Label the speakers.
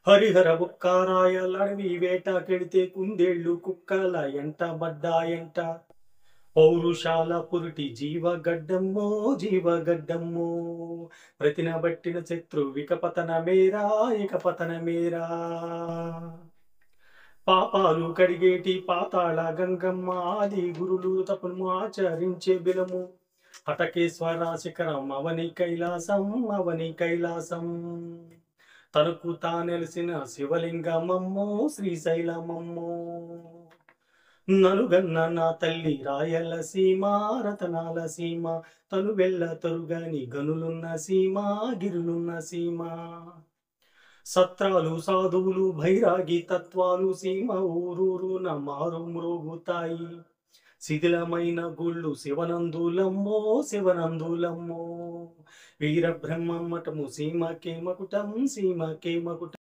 Speaker 1: హరిహర బుక్కారాయలడవి వేటకెడితే కుందేళ్ళు కుక్కల ఎంట బడ్డాయంట. పౌరుషాల పురిటి జీవగడ్డమ్మో జీవగడ్డమ్మో. ప్రతినబట్టిన శత్రువిక పతనమేరా ఇక పతనమేరా. పాపాలు కడిగేటి పాతాళ గంగమ్మ ఆది గురులు తపము ఆచరించే బిలము. హటకేశ్వర శిఖరం అవని కైలాసం అవని కైలాసం. తనకు తానెలిసిన శివలింగమమ్మో శ్రీశైలమమ్మో. నలుగన్న నా తల్లి రాయలసీమ రతనాల సీమ. తను వెళ్ళ తరుగని గనులున్న సీమ గిరులున్న సీమ. సత్రాలు సాధువులు భైరాగి తత్వాలు సీమ ఊరూరున మారు మ్రోగుతాయి. శిథిలమైన గుళ్ళు శివనందులమ్మో శివనందులమ్మో. వీరబ్రహ్మ మఠము సీమకే మకుటం సీమకే మకుటం.